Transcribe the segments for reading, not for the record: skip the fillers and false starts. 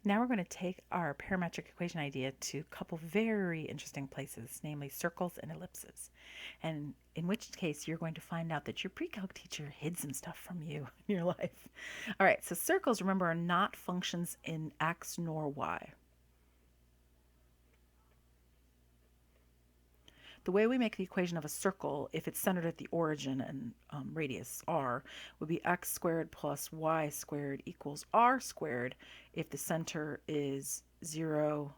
Now we're going to take our parametric equation idea to a couple very interesting places, namely circles and ellipses. And in which case, you're going to find out that your pre-calc teacher hid some stuff from you in your life. All right, so circles, remember, are not functions in x nor y. The way we make the equation of a circle, if it's centered at the origin and radius r, would be x squared plus y squared equals r squared if the center is 0,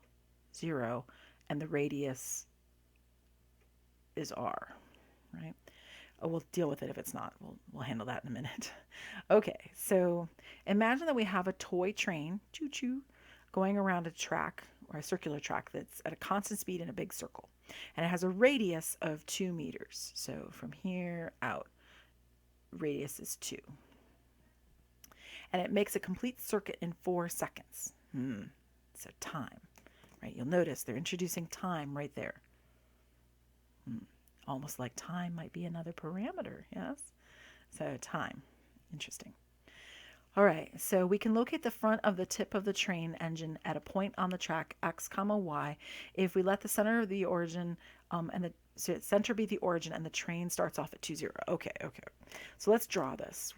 0, and the radius is r, right? We'll deal with it if it's not. We'll handle that in a minute. Okay, so imagine that we have a toy train, choo-choo, going around a track or a circular track that's at a constant speed in a big circle. And it has a radius of 2 meters. So from here out, radius is 2. And it makes a complete circuit in 4 seconds. So time, right? You'll notice they're introducing time right there. Almost like time might be another parameter, yes? So time, interesting. All right, so we can locate the front of the tip of the train engine at a point on the track x comma y if we let the center of the origin and the center be the origin and the train starts off at 2, 0. Okay. So let's draw this.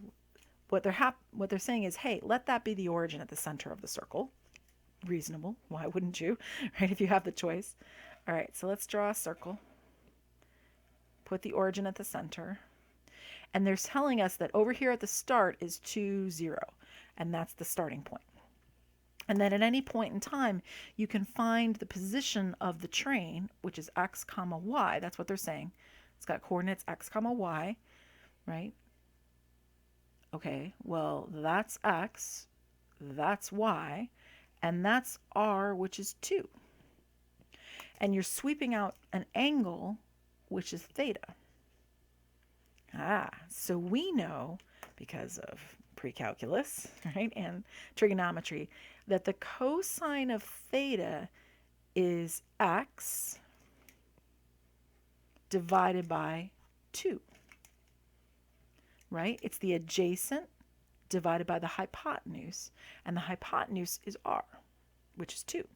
What they're saying is, hey, let that be the origin at the center of the circle. Reasonable. Why wouldn't you? Right, if you have the choice. All right, so let's draw a circle. Put the origin at the center. And they're telling us that over here at the start is 2, 0, and that's the starting point. And then at any point in time, you can find the position of the train, which is x comma y. That's what they're saying. It's got coordinates x comma y, right? Okay, well, that's x, that's y, and that's r, which is 2. And you're sweeping out an angle, which is theta. So we know, because of pre-calculus, right, and trigonometry, that the cosine of theta is x divided by 2, right? It's the adjacent divided by the hypotenuse, and the hypotenuse is r, which is 2.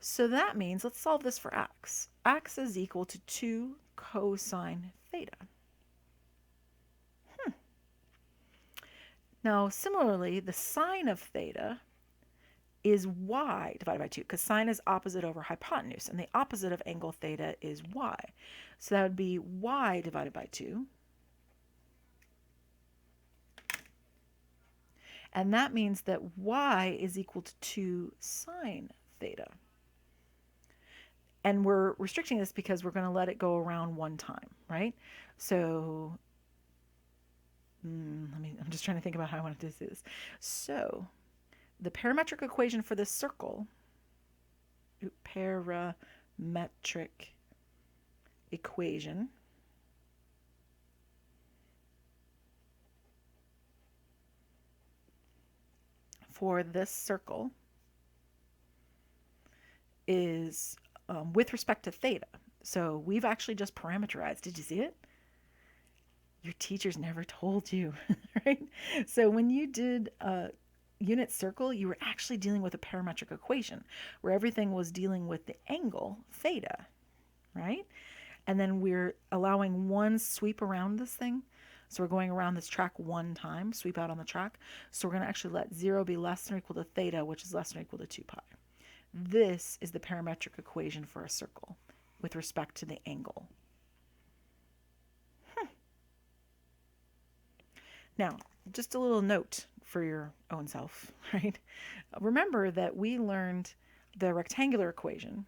So that means, let's solve this for x. X is equal to 2 cosine theta. Now, similarly, the sine of theta is y divided by 2, because sine is opposite over hypotenuse, and the opposite of angle theta is y. So that would be y divided by 2. And that means that y is equal to 2 sine theta. And we're restricting this because we're going to let it go around one time, right? So I'm just trying to think about how I want to do this. So the parametric equation for this circle, parametric equation, for this circle is with respect to theta. So we've actually just parameterized. Did you see it? Your teachers never told you, right? So when you did a unit circle, you were actually dealing with a parametric equation where everything was dealing with the angle theta, right? And then we're allowing one sweep around this thing. So we're going around this track one time, sweep out on the track. So we're going to actually let 0 be less than or equal to theta, which is less than or equal to 2 pi. This is the parametric equation for a circle with respect to the angle. Now, just a little note for your own self, right? Remember that we learned the rectangular equation,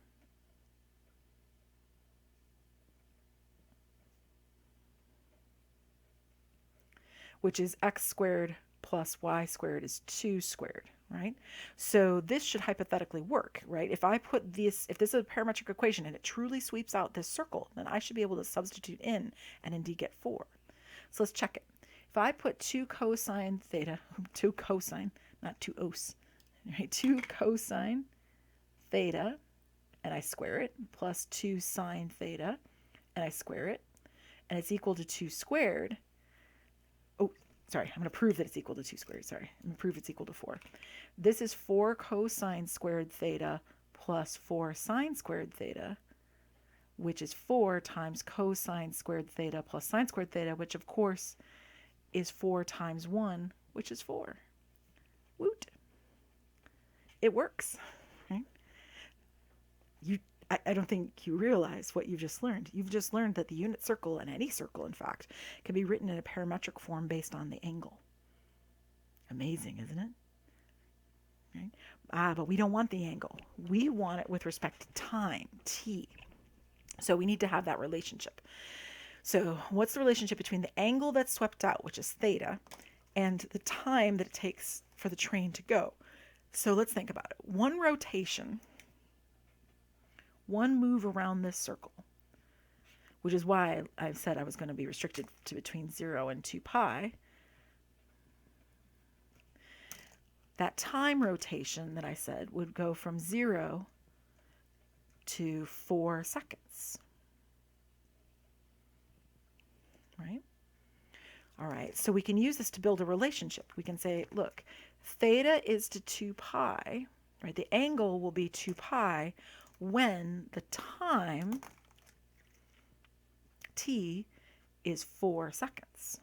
which is x squared plus y squared is 2 squared, right? So this should hypothetically work, right? If I put this, if this is a parametric equation and it truly sweeps out this circle, then I should be able to substitute in and indeed get 4. So let's check it. If I put 2 cosine theta, 2 cosine, not 2 os, right? 2 cosine theta, and I square it, plus 2 sine theta, and I square it, and it's equal to 2 squared. Oh, sorry, I'm going to prove that it's equal to 2 squared. Sorry, I'm going to prove it's equal to 4. This is 4 cosine squared theta plus 4 sine squared theta, which is 4 times cosine squared theta plus sine squared theta, which of course is 4 times 1, which is 4. Woot. It works, right? I don't think you realize what you've just learned. You've just learned that the unit circle, and any circle in fact, can be written in a parametric form based on the angle. Amazing, isn't it? Right? But we don't want the angle. We want it with respect to time, t. So we need to have that relationship. So what's the relationship between the angle that's swept out, which is theta, and the time that it takes for the train to go? So let's think about it. One rotation, one move around this circle, which is why I said I was going to be restricted to between 0 and 2 pi. That time rotation that I said would go from 0 to 4 seconds. Right? All right, so we can use this to build a relationship. We can say, look, theta is to 2 pi, right? The angle will be 2 pi when the time, t, is 4 seconds.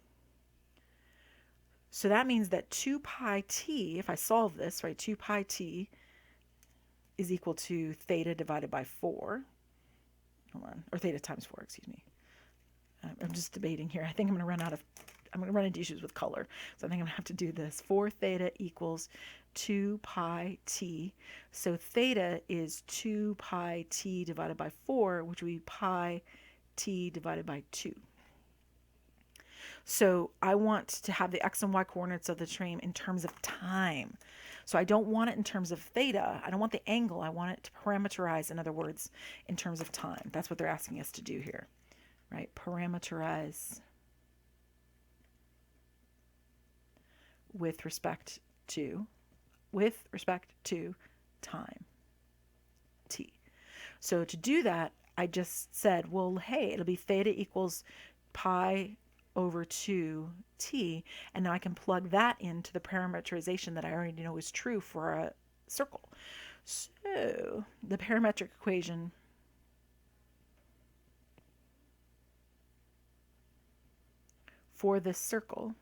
So that means that 2 pi t, if I solve this, right, 2 pi t is equal to theta divided by 4. Hold on, or theta times 4, excuse me. I'm just debating here. I think I'm going to run into issues with color. So I think I'm going to have to do this. 4 theta equals 2 pi t. So theta is 2 pi t divided by 4, which would be pi t divided by 2. So I want to have the x and y coordinates of the train in terms of time. So I don't want it in terms of theta. I don't want the angle. I want it to parameterize, in other words, in terms of time. That's what they're asking us to do here, right? Parameterize with respect to time, t. So to do that, I just said, well, hey, it'll be theta equals pi over 2t, and now I can plug that into the parameterization that I already know is true for a circle. So the parametric equation for this circle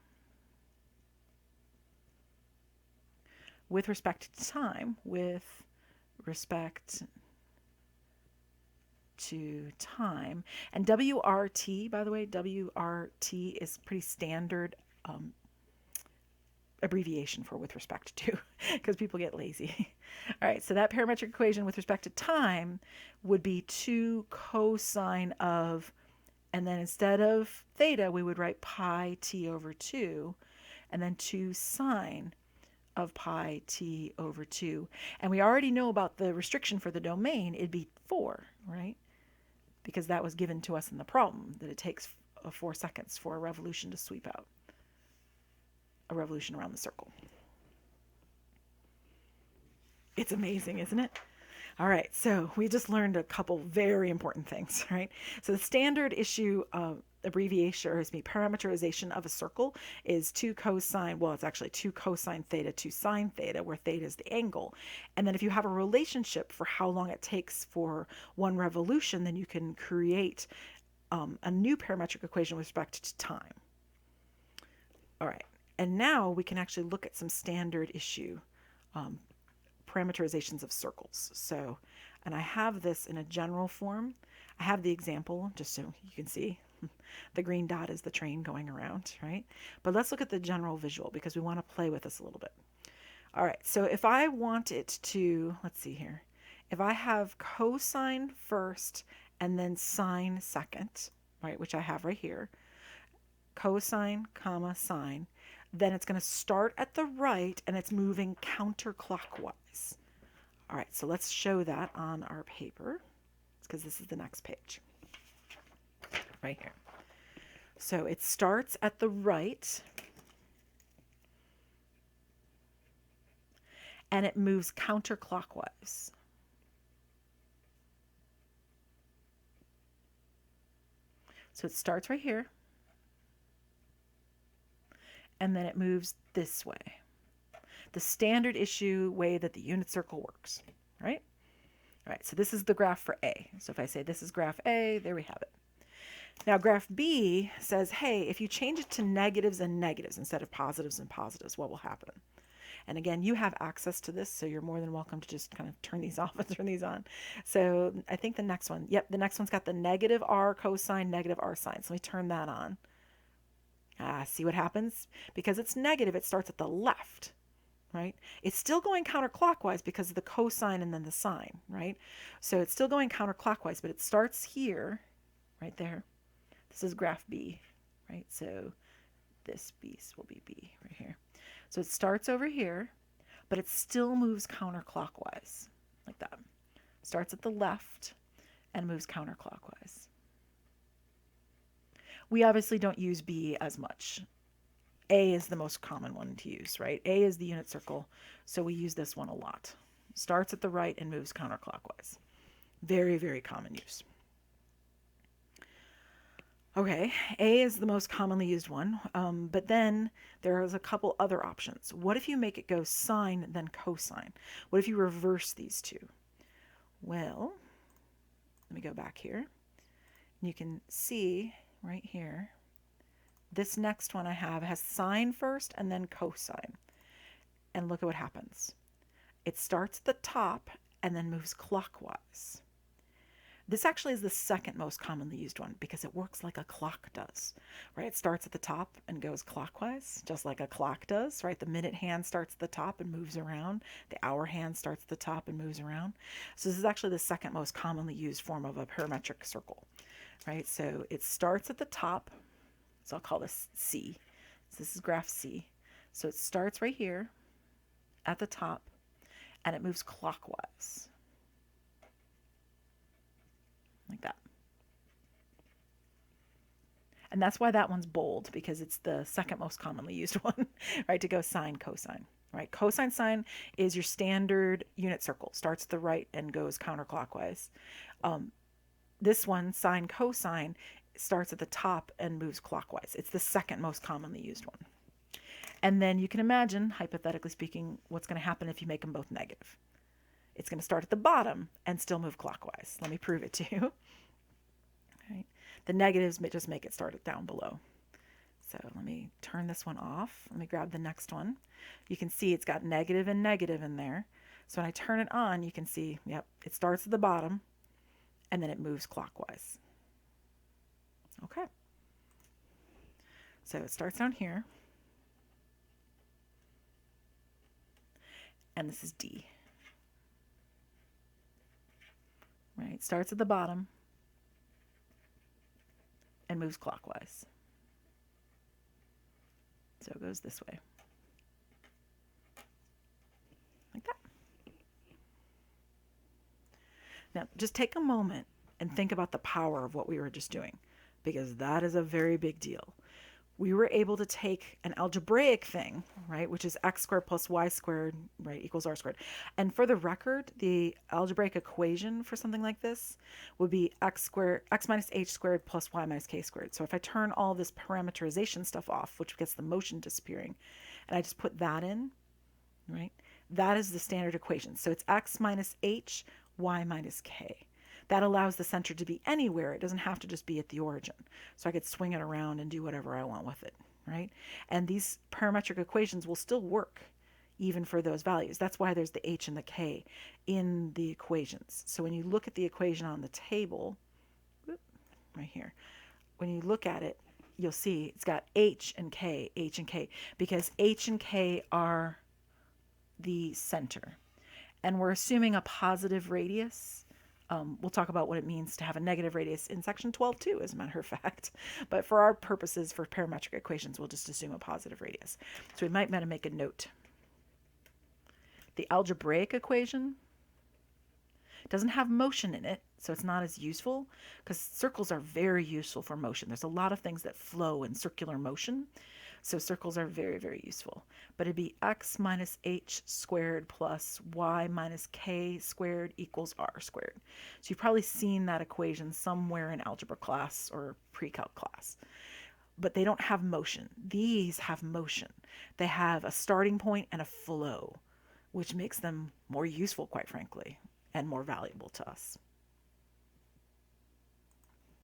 with respect to time, and WRT, by the way, WRT is pretty standard abbreviation for with respect to, because people get lazy. All right, so that parametric equation with respect to time would be 2 cosine of, and then instead of theta, we would write pi t over 2, and then 2 sine of pi t over 2. And we already know about the restriction for the domain. It'd be 4, right? Because that was given to us in the problem, that it takes 4 seconds for a revolution to sweep out, a revolution around the circle. It's amazing, isn't it? All right, so we just learned a couple very important things, right? So the standard issue abbreviation, or parameterization of a circle is 2 cosine, well, it's actually 2 cosine theta, 2 sine theta, where theta is the angle. And then if you have a relationship for how long it takes for one revolution, then you can create a new parametric equation with respect to time. All right, and now we can actually look at some standard issue parameterizations of circles. So, and I have this in a general form. I have the example just so you can see. The green dot is the train going around, right? But let's look at the general visual because we want to play with this a little bit. All right, so if I want it to, let's see here. If I have cosine first and then sine second, right, which I have right here, cosine, comma, sine, then it's going to start at the right and it's moving counterclockwise. All right, so let's show that on our paper because this is the next page right here. So it starts at the right and it moves counterclockwise. So it starts right here and then it moves this way. The standard issue way that the unit circle works, right? All right, so this is the graph for A. So if I say this is graph A, there we have it. Now graph B says, hey, if you change it to negatives and negatives instead of positives and positives, what will happen? And again, you have access to this, so you're more than welcome to just kind of turn these off and turn these on. So I think the next one, yep, the next one's got the negative R cosine, negative R sine. So let me turn that on. See what happens? Because it's negative, it starts at the left, right? It's still going counterclockwise because of the cosine and then the sine, right? So it's still going counterclockwise, but it starts here, right there. This is graph B, right? So this B will be B right here. So it starts over here, but it still moves counterclockwise, like that. Starts at the left and moves counterclockwise. We obviously don't use B as much. A is the most common one to use, right? A is the unit circle, so we use this one a lot. Starts at the right and moves counterclockwise. Very, very common use. Okay, A is the most commonly used one, but then there's a couple other options. What if you make it go sine, then cosine? What if you reverse these two? Well, let me go back here. You can see right here, this next one I have has sine first and then cosine. And look at what happens. It starts at the top and then moves clockwise. This actually is the second most commonly used one because it works like a clock does, right? It starts at the top and goes clockwise, just like a clock does, right? The minute hand starts at the top and moves around. The hour hand starts at the top and moves around. So this is actually the second most commonly used form of a parametric circle, right? So it starts at the top, so I'll call this C. So this is graph C. So it starts right here at the top and it moves clockwise. Like that. And that's why that one's bold, because it's the second most commonly used one, right, to go sine, cosine, right? Cosine, sine is your standard unit circle. Starts at the right and goes counterclockwise. This one, sine, cosine, starts at the top and moves clockwise. It's the second most commonly used one. And then you can imagine, hypothetically speaking, what's going to happen if you make them both negative. It's going to start at the bottom and still move clockwise. Let me prove it to you. Right. The negatives just make it start down below. So let me turn this one off. Let me grab the next one. You can see it's got negative and negative in there. So when I turn it on, you can see, yep, it starts at the bottom and then it moves clockwise. Okay. So it starts down here. And this is D. Right, starts at the bottom and moves clockwise. So it goes this way. Like that. Now, just take a moment and think about the power of what we were just doing, because that is a very big deal. We were able to take an algebraic thing, right, which is x squared plus y squared, right, equals r squared. And for the record, the algebraic equation for something like this would be x minus h squared plus y minus k squared. So if I turn all this parameterization stuff off, which gets the motion disappearing, and I just put that in, right, that is the standard equation. So it's x minus h, y minus k. That allows the center to be anywhere. It doesn't have to just be at the origin. So I could swing it around and do whatever I want with it, right? And these parametric equations will still work even for those values. That's why there's the h and the k in the equations. So when you look at the equation on the table, right here, when you look at it, you'll see it's got h and k, because h and k are the center. And we're assuming a positive radius. We'll talk about what it means to have a negative radius in section 12 too, as a matter of fact. But for our purposes, for parametric equations, we'll just assume a positive radius. So we might want to make a note. The algebraic equation doesn't have motion in it, so it's not as useful, because circles are very useful for motion. There's a lot of things that flow in circular motion. So circles are very, very useful. But it'd be x minus h squared plus y minus k squared equals r squared. So you've probably seen that equation somewhere in algebra class or pre-calc class. but they don't have motion. These have motion. They have a starting point and a flow, which makes them more useful, quite frankly, and more valuable to us.